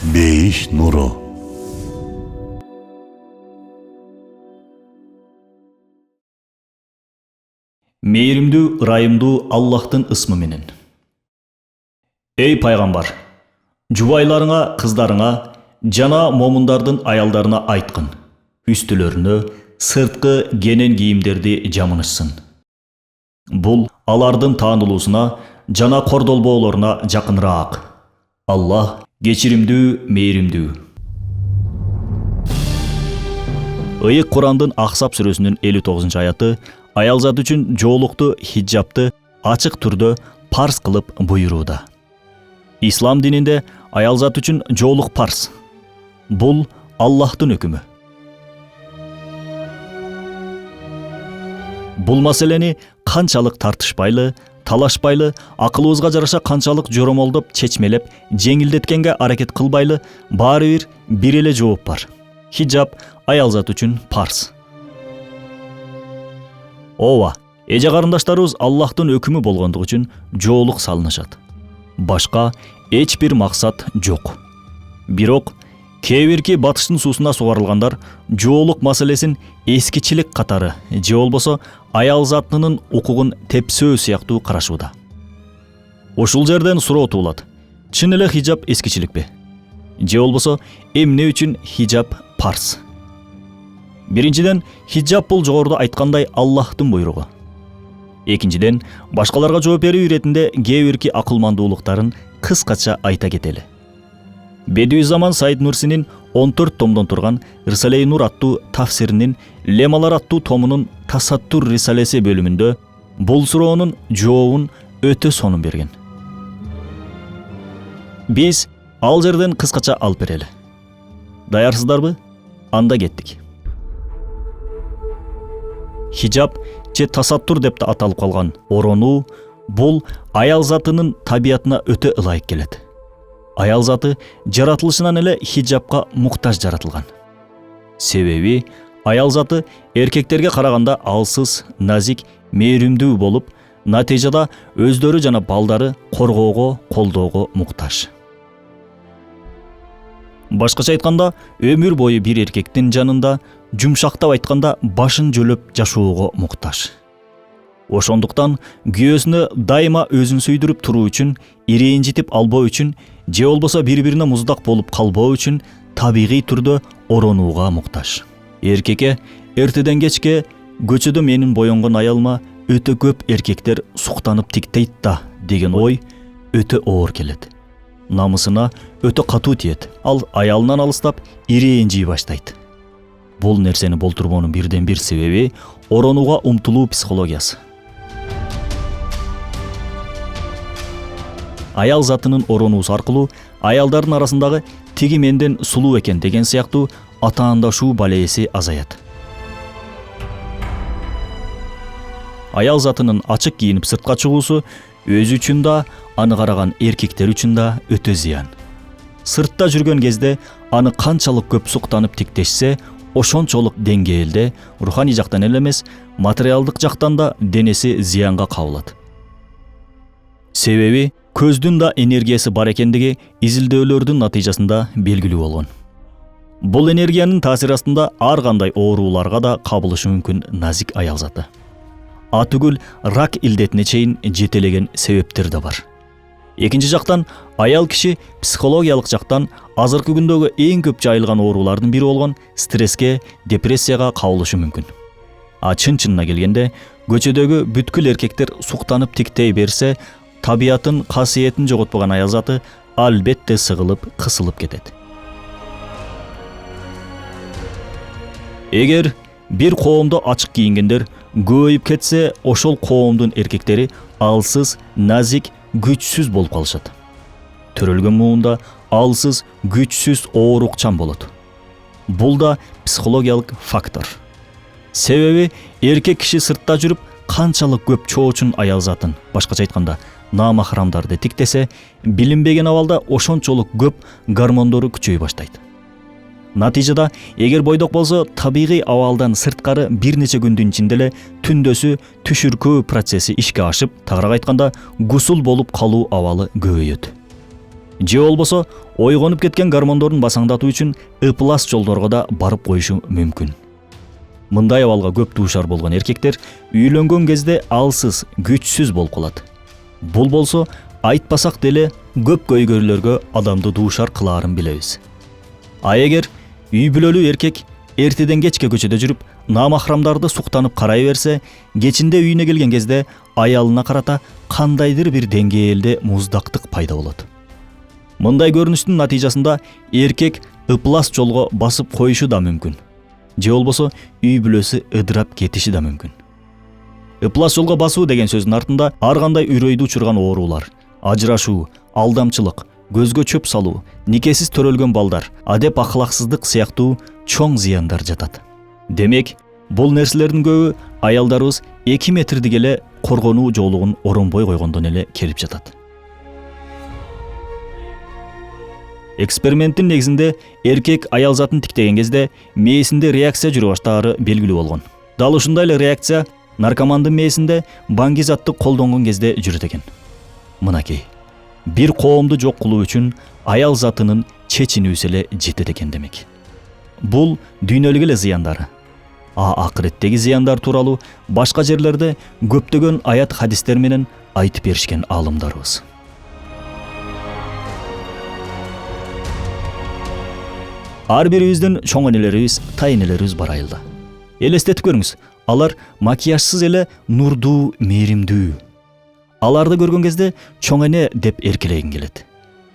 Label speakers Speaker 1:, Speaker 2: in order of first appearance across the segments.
Speaker 1: Бейиш нуру.
Speaker 2: Мейримдүү, ырайымдуу Аллахтын ысмы менен. Эй пайгамбар, жубайларыңа, кыздарыңа жана момундардын аялдарына айткын, үстүлөрүнө сырткы кенен кийимдерди жамынышсын. Бул алардын таанылуусуна жана кордолбоолоруна жакыныраак. Аллах кечиримдүү, мейримдүү. Ыйык Курандын Ахсап сүрөсүнүн 59-аяты аял зат үчүн жоолукту, хиджабты ачык түрдө парз кылып буйрууда. Ислам дининде аял зат үчүн жоолук парз. Бул Аллахтын өкүмү. Бул маселени канчалык тартышпайлы, талашпайлы, акылыбызга жараша канчалык жоромолдоп, чечмелеп, жеңилдеткенге аракет кылбайлы, баары бир эле жооп бар. Хиджаб аял зат үчүн парз. Ооба, эже карындаштарыбыз Аллахтын өкүмү болгондугу үчүн жоолук салынышат. Башка эч бир максат жок. Бирок кээ бирки батыштын суусуна сугарылгандар жоолук маселесин эскичилик катары же болбосо аял затынын укугун тепсөө сыяктуу карашууда. Ушул жерден суроо туулат. Чын эле хиджаб эскичиликпи? Же болбосо эмне үчүн хиджаб парз? Биринчиден, хиджаб бул жогоруда айткандай Аллахтын буйругу. Экинчиден, башкаларга жооп берүү иретинде кээ бирки акылмандуулуктарын кыскача айта кетели. Бедуизаман Саид Нурсинин 14 томдон турган Рисале-и Нур аттуу тафсиринин Лемалар аттуу томунун Тасаттур рисалеси бөлүмүндө бул суроонун жообун өтө сонун берген. Биз ал жерден кыскача алып берели. Даярсыздарбы? Анда кеттик. Хиджаб же тасаттур деп да аталып калган оронуу бул аял затынын табиятына өтө ылайык келет. Аял заты жаратылышынан эле хиджабка муктаж жаратылган. Себеби аял заты эркектерге караганда алсыз, назик, мээримдүү болуп, натыйжада өздөрү жана балдары коргоого, колдоого муктаж. Башкача айтканда, өмүр бою бир эркектин жанында, жумшактап айтканда башын жөлөп жашоого муктаж. Ошондуктан күйөөсүнө дайыма өзүн сүйдүрүп туруу үчүн, ирэнжитип албоо үчүн, же болбосо бири-бирине муздак болуп калбоо үчүн табигый түрдө оронууга муктаж. Эркекке эртеден кечке көчөдө менин боенгон аялыма өтө көп эркектер суктанып тиктейт да деген ой өтө оор келет. Намысына өтө катуу тиет. Ал аялынан алыстап ирэнжий баштайт. Бул нерсени болтурбоонун бирден бир себеби оронууга умтулуу психологиясы. Аял затынын оронуусу аркылуу аялдардын арасындагы тиги менден сулуу экен деген сыяктуу атаандашуу балеси азаят. Аял затынын ачык кийинип сыртка чыгуусу өзү үчүн да, аны караган эркектер үчүн да өтө зыян. Сыртта жүргөн кезде аны канчалык көп суктанып тиктешсе, ошончолук деңгээлде руханий жактан эле эмес, материалдык жактан да денеси зыянга кабылат. Себеби көздүн да энергиясы бар экендиги изилдөөлөрдүн натыйжасында белгилүү болгон. Бул энергиянын таасири астында ар кандай ооруларга да кабылышы мүмкүн назик аял заты. Атүгүл рак илдетине чейин жетелеген себептер да бар. Экинчи жактан аял киши психологиялык жактан азыркы күндөгү эң көп жайылган оорулардын бири болгон стресске, депрессияга кабылышы мүмкүн. Чын-чынына келгенде, көчөдөгү бүткүл эркектер суктанып тиктей берсе, табиятын, касиетин жоготпогон аял заты албетте сыгылып, кысылып кетет. Эгер бир коомдо ачык кийингендер көбөйүп кетсе, ошол коомдун эркектери алсыз, назик, күчсүз болуп калышат. Төрөлгөн муунда алсыз, күчсүз, оорукчан болот. Бул да психологиялык фактор. Себеби эркек киши сыртта жүрүп канчалык көп чоочун аял затын, башкача айтканда, намахрамдарды тиктесе, билинбеген абалда ошончолук көп гормондору күчөй баштайт. Натыйжада, эгер бойдок болсо, табигый абалдан сырткары бир нече күндүн ичинде эле түндөсү түшүркөө процесси ишке ашып, тагыраак айтканда, гусул болуп калуу абалы көбөйөт. же болбосо ойгонуп кеткен гормондорун басаңдатуу үчүн ыплас жолдорго да барып коюшу мүмкүн. Мындай абалга көп дуушар болгон эркектер үйлөнгөн кезде алсыз, күчсүз болуп калат. Бул болсо айтпасак деле көп көйгөйлөргө адамды дуушар кылаарын билебиз. А эгер үй бүлөлүү эркек эртеден кечке көчөдө жүрүп, намахрамдарды суктанып карай берсе, кечинде үйүнө келген кезде аялына карата кандайдыр бир деңгээлде муздактык пайда болот. Мындай көрүнүштүн натыйжасында эркек ыплас жолго басып коюшу да мүмкүн. Же болбосо үй бүлөсү ыдырап кетиши да мүмкүн. Ыплас жолго басуу деген сөздүн артында ар кандай үрөйдү учурган оорулар, ажырашуу, алдамчылык, көзгө чөп салуу, никесиз төрөлгөн балдар, адеп акылаксыздык сыяктуу чоң зыяндар жатат. Демек, бул нерселердин көбү аялдарыбыз 2 метрдик эле коргонуу жоолугун оронбой койгондон эле келип жатат. Эксперименттин негизинде эркек аял затын тиктеген кезде мээсинде реакция жүрө баштаары белгилүү болгон. Дал ушундай эле реакция наркомандын мээсинде банги затты колдонгон кезде жүрөт экен. Мынакей, бир коомду жок кылуу үчүн аял затынын чечинүүсү эле жетет экен демек. Бул дүйнөлүк эле зыяндары. Акыреттеги зыяндар тууралуу башка жерлерде көптөгөн аят хадистер менен айтып беришкен аалымдарыбыз. Ар бирибиздин чоң энелерибиз, тайнелерибиз бар айылда. Элестетип көрүңүз, алар макияжсыз эле нурдуу, мээримдүү. Аларды көргөн кезде чоң эне деп эркелегин келет.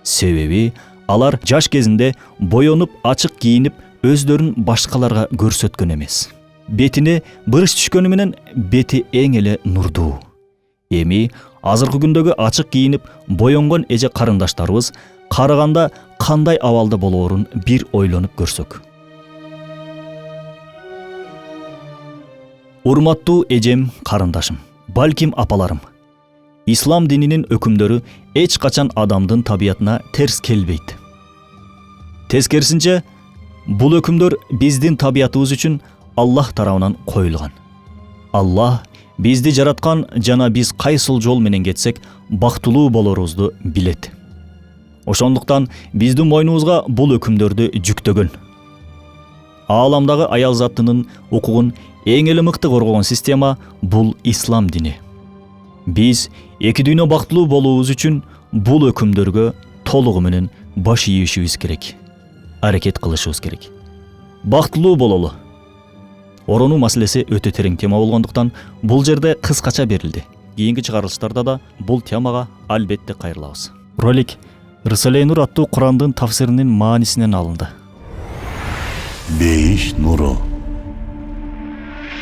Speaker 2: Себеби алар жаш кезинде боёнуп, ачык кийинип, өздөрүн башкаларга көрсөткөн эмес. Бетине бырыш түшкөнү менен бети эң эле нурдуу. Эми азыркы күндөгү ачык кийинип, боёнгон эже карындаштарыбыз караганда кандай абалда болоорун бир ойлонуп көрсөк. Урматтуу эжем, карындашым, балким апаларым. Ислам дининин өкүмдөрү эч качан адамдын табиятына терс келбейт. Тескерисинче, бул өкүмдөр биздин табиятыбыз үчүн Аллах тарабынан коюлган. Аллах бизди жараткан жана биз кайсыл жол менен кетсек бактылуу болорубузду билет. Ошондуктан биздин мойнубузга бул өкүмдөрдү жүктөгөн. Ааламдагы аял затынын укугун эң эле мыкты коргогон система бул ислам дини. Биз эки дүйнө бактылуу болуубуз үчүн бул өкүмдөргө толугу менен баш ийишибиз керек. Аракет кылышыбыз керек. Бактылуу бололу. Оронуу маселеси өтө терең тема болгондуктан бул жерде кыскача берилди. Кийинки чыгарылыштарда да бул темага албетте кайрылабыз. Ролик Рисале Нур аттуу Курандын тафсиринин маанисинен алынды.
Speaker 1: Бейиш нуру.